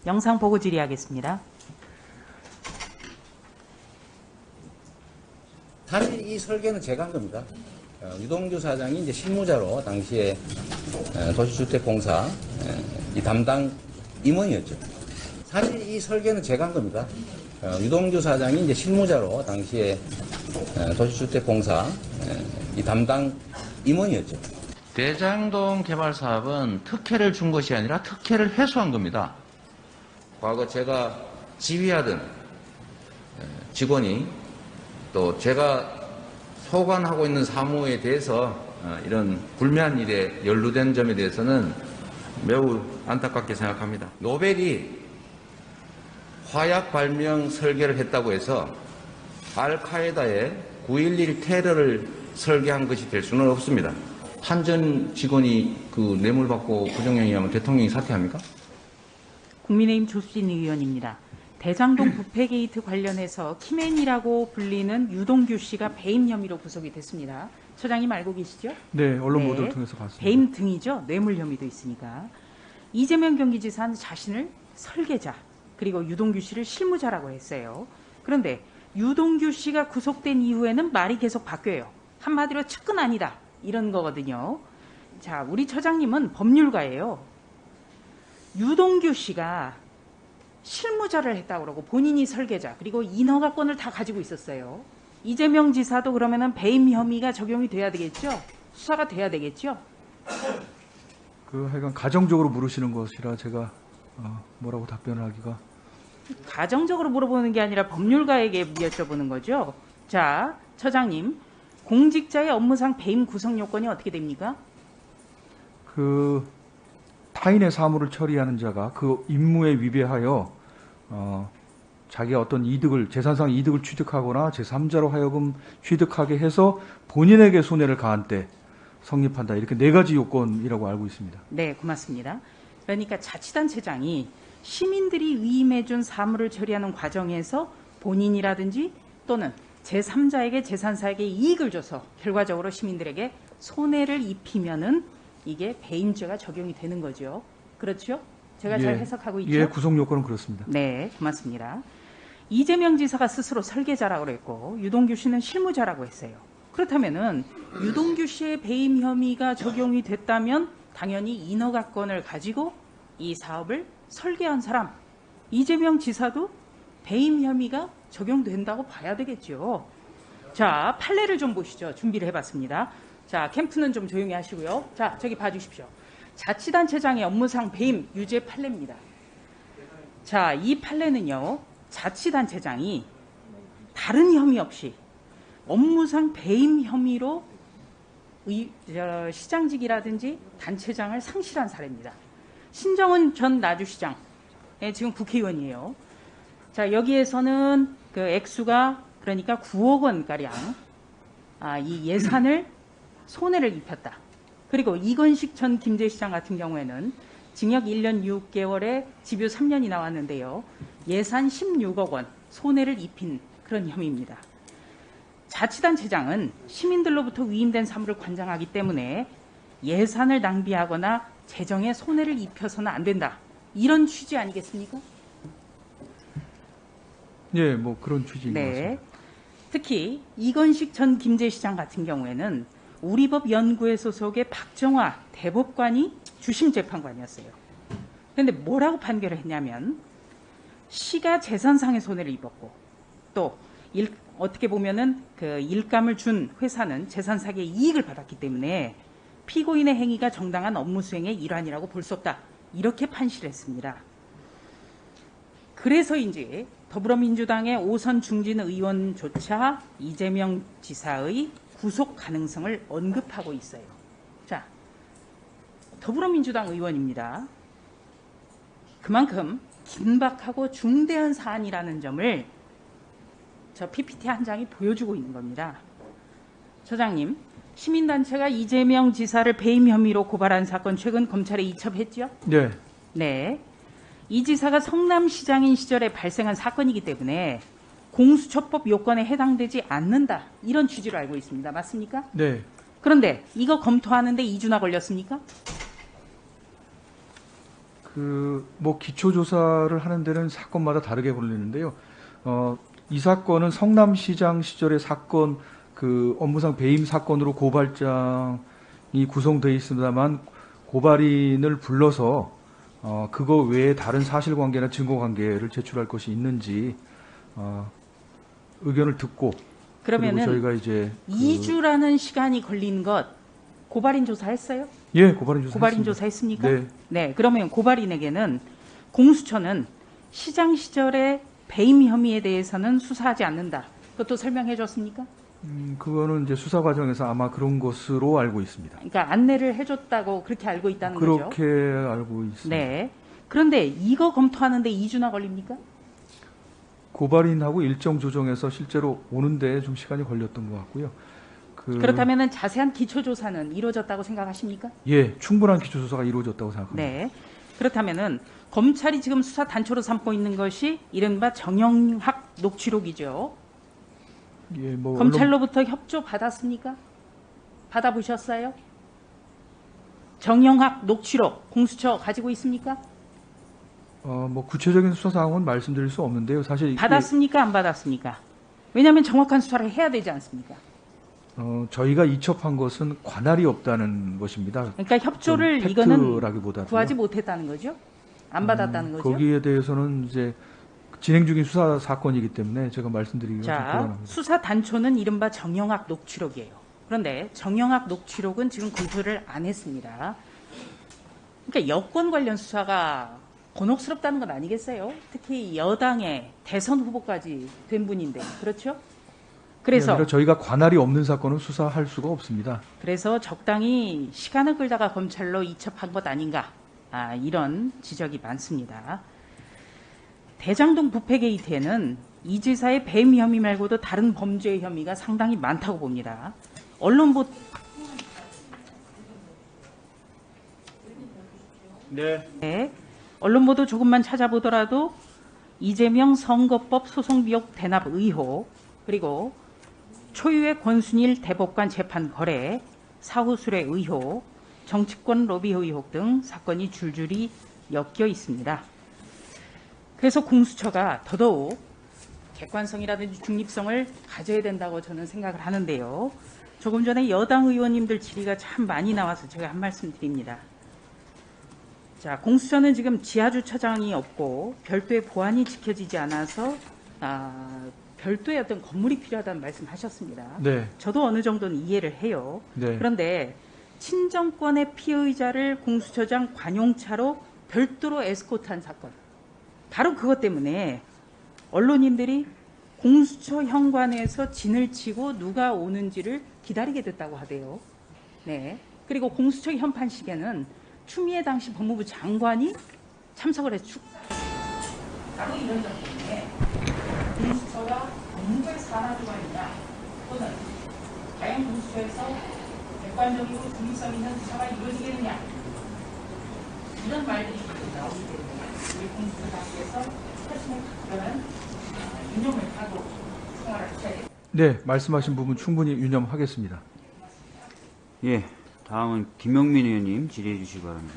영상 보고 질의하겠습니다. 사실 이 설계는 제가 한 겁니다. 유동규 사장이 이제 실무자로 당시에 도시주택공사 이 담당 임원이었죠. 사실 이 설계는 제가 한 겁니다. 유동규 사장이 이제 실무자로 당시에 도시주택공사 이 담당 임원이었죠. 대장동 개발 사업은 특혜를 준 것이 아니라 특혜를 회수한 겁니다. 과거 제가 지휘하던 직원이 또 제가 소관하고 있는 사무에 대해서 이런 불미한 일에 연루된 점에 대해서는 매우 안타깝게 생각합니다. 노벨이 화약 발명 설계를 했다고 해서 알카에다의 9.11 테러를 설계한 것이 될 수는 없습니다. 한 전 직원이 그 뇌물 받고 부정행위하면 대통령이 사퇴합니까? 국민의힘 조수진 의원입니다. 대장동 부패 게이트 관련해서 키맨이라고 불리는 유동규 씨가 배임 혐의로 구속이 됐습니다. 처장님 알고 계시죠? 네, 언론 보도를 통해서 봤습니다. 배임 등이죠. 뇌물 혐의도 있으니까. 이재명 경기지사는 자신을 설계자 그리고 유동규 씨를 실무자라고 했어요. 그런데 유동규 씨가 구속된 이후에는 말이 계속 바뀌어요. 한마디로 측근 아니다 이런 거거든요. 자, 우리 처장님은 법률가예요. 유동규 씨가 실무자를 했다고 그러고 본인이 설계자 그리고 인허가권을 다 가지고 있었어요. 이재명 지사도 그러면은 배임 혐의가 적용이 돼야 되겠죠? 수사가 돼야 되겠죠? 하여간 가정적으로 물으시는 것이라 제가 뭐라고 답변을 하기가. 가정적으로 물어보는 게 아니라 법률가에게 여쭤보는 거죠. 자, 처장님, 공직자의 업무상 배임 구성 요건이 어떻게 됩니까? 타인의 사무를 처리하는 자가 그 임무에 위배하여 자기가 어떤 이득을 재산상 이득을 취득하거나 제3자로 하여금 취득하게 해서 본인에게 손해를 가한 때 성립한다. 이렇게 네 가지 요건이라고 알고 있습니다. 네, 고맙습니다. 그러니까 자치단체장이 시민들이 위임해준 사무를 처리하는 과정에서 본인이라든지 또는 제3자에게 재산사에게 이익을 줘서 결과적으로 시민들에게 손해를 입히면은 이게 배임죄가 적용이 되는 거죠. 그렇죠? 제가 잘 해석하고 있죠? 예, 구성 요건은 그렇습니다. 네, 고맙습니다. 이재명 지사가 스스로 설계자라고 그랬고 유동규 씨는 실무자라고 했어요. 그렇다면은 유동규 씨의 배임 혐의가 적용이 됐다면 당연히 인허가권을 가지고 이 사업을 설계한 사람 이재명 지사도 배임 혐의가 적용된다고 봐야 되겠죠. 자, 판례를 좀 보시죠. 준비를 해봤습니다. 자, 캠프는 좀 조용히 하시고요. 자, 저기 봐주십시오. 자치단체장의 업무상 배임 유죄 판례입니다. 자, 이 판례는요. 자치단체장이 다른 혐의 없이 업무상 배임 혐의로 시장직이라든지 단체장을 상실한 사례입니다. 신정은 전 나주시장, 지금 국회의원이에요. 자, 여기에서는 그 액수가 그러니까 9억 원가량 이 예산을 손해를 입혔다. 그리고 이건식 전 김제시장 같은 경우에는 징역 1년 6개월에 집유 3년이 나왔는데요. 예산 16억 원 손해를 입힌 그런 혐의입니다. 자치단체장은 시민들로부터 위임된 사무를 관장하기 때문에 예산을 낭비하거나 재정에 손해를 입혀서는 안 된다. 이런 취지 아니겠습니까? 예, 뭐 그런 취지인 것 같습니다. 특히 이건식 전 김제시장 같은 경우에는 우리법 연구회 소속의 박정화 대법관이 주심 재판관이었어요. 그런데 뭐라고 판결을 했냐면 시가 재산상의 손해를 입었고 또 어떻게 보면은 그 일감을 준 회사는 재산상의 이익을 받았기 때문에 피고인의 행위가 정당한 업무 수행의 일환이라고 볼 수 없다. 이렇게 판시를 했습니다. 그래서인지 더불어민주당의 오선 중진 의원조차 이재명 지사의 구속 가능성을 언급하고 있어요. 자, 더불어민주당 의원입니다. 그만큼 긴박하고 중대한 사안이라는 점을 저 PPT 한 장이 보여주고 있는 겁니다. 처장님, 시민단체가 이재명 지사를 배임 혐의로 고발한 사건 최근 검찰에 이첩했죠? 네. 네. 이 지사가 성남시장인 시절에 발생한 사건이기 때문에 공수처법 요건에 해당되지 않는다. 이런 취지로 알고 있습니다. 맞습니까? 네. 그런데 이거 검토하는데 2주나 걸렸습니까? 뭐 기초조사를 하는 데는 사건마다 다르게 걸리는데요. 이 사건은 성남시장 시절의 사건, 업무상 배임 사건으로 고발장이 구성되어 있습니다만 고발인을 불러서 그거 외에 다른 사실관계나 증거관계를 제출할 것이 있는지 의견을 듣고 그리고 그러면은 저희가 이제 2주라는 시간이 걸린 것 고발인 조사했어요? 예, 고발인 조사. 고발인 조사했습니까? 네. 네. 그러면 고발인에게는 공수처는 시장 시절의 배임 혐의에 대해서는 수사하지 않는다. 그것도 설명해 줬습니까? 그거는 이제 수사 과정에서 아마 그런 것으로 알고 있습니다. 그러니까 안내를 해줬다고 그렇게 알고 있다는 거죠. 그렇게 알고 있습니다. 네. 그런데 이거 검토하는데 2주나 걸립니까? 고발인하고 일정 조정해서 실제로 오는데 좀 시간이 걸렸던 것 같고요. 그렇다면 자세한 기초 조사는 이루어졌다고 생각하십니까? 예, 충분한 기초 조사가 이루어졌다고 생각합니다. 네. 그렇다면은 검찰이 지금 수사 단초로 삼고 있는 것이 이른바 정영학 녹취록이죠. 예, 뭐 검찰로부터 협조 받았습니까? 받아보셨어요? 정영학 녹취록 공수처 가지고 있습니까? 뭐 구체적인 수사 사항은 말씀드릴 수 없는데요. 사실 이게, 받았습니까? 안 받았습니까? 왜냐하면 정확한 수사를 해야 되지 않습니까? 저희가 이첩한 것은 관할이 없다는 것입니다. 그러니까 협조를 좀 이거는 팩트라기보다도요. 구하지 못했다는 거죠? 안 받았다는 거죠? 거기에 대해서는 이제 진행 중인 수사 사건이기 때문에 제가 말씀드리기가 좀 자, 곤란합니다. 수사 단초는 이른바 정영학 녹취록이에요. 그런데 정영학 녹취록은 지금 검토를 안 했습니다. 그러니까 여권 관련 수사가 곤혹스럽다는 건 아니겠어요? 특히 여당의 대선 후보까지 된 분인데, 그렇죠? 그래서 아니라 저희가 관할이 없는 사건은 수사할 수가 없습니다. 그래서 적당히 시간을 끌다가 검찰로 이첩한 것 아닌가, 이런 지적이 많습니다. 대장동 부패 게이트에는 이 지사의 배임 혐의 말고도 다른 범죄 혐의가 상당히 많다고 봅니다. 네. 언론 보도 조금만 찾아보더라도 이재명 선거법 소송 비용 대납 의혹, 그리고 초유의 권순일 대법관 재판 거래, 사후수뢰 의혹, 정치권 로비 의혹 등 사건이 줄줄이 엮여 있습니다. 그래서 공수처가 더더욱 객관성이라든지 중립성을 가져야 된다고 저는 생각을 하는데요. 조금 전에 여당 의원님들 질의가 참 많이 나와서 제가 한 말씀 드립니다. 자, 공수처는 지금 지하주차장이 없고 별도의 보안이 지켜지지 않아서 별도의 어떤 건물이 필요하다는 말씀하셨습니다. 네. 저도 어느 정도는 이해를 해요. 네. 그런데 친정권의 피의자를 공수처장 관용차로 별도로 에스코트한 사건. 바로 그것 때문에 언론인들이 공수처 현관에서 진을 치고 누가 오는지를 기다리게 됐다고 하대요. 네. 그리고 공수처 현판식에는 추미애 당시 법무부 장관이 참석을 해서 바로 이런 점 때문에 공수처가 공무의 산하주가 있냐, 또는 과연 공수처에서 객관적이고 중립성 있는 수사가 이루어지겠느냐, 이런 말들이 계속 나오기 때문에 우리 공수처 단계에서 훨씬 그런 유념을 하고 생활을 하셔야 됩니다. 네, 말씀하신 부분 충분히 유념하겠습니다. 예, 다음은 김영민 의원님 질의해 주시기 바랍니다.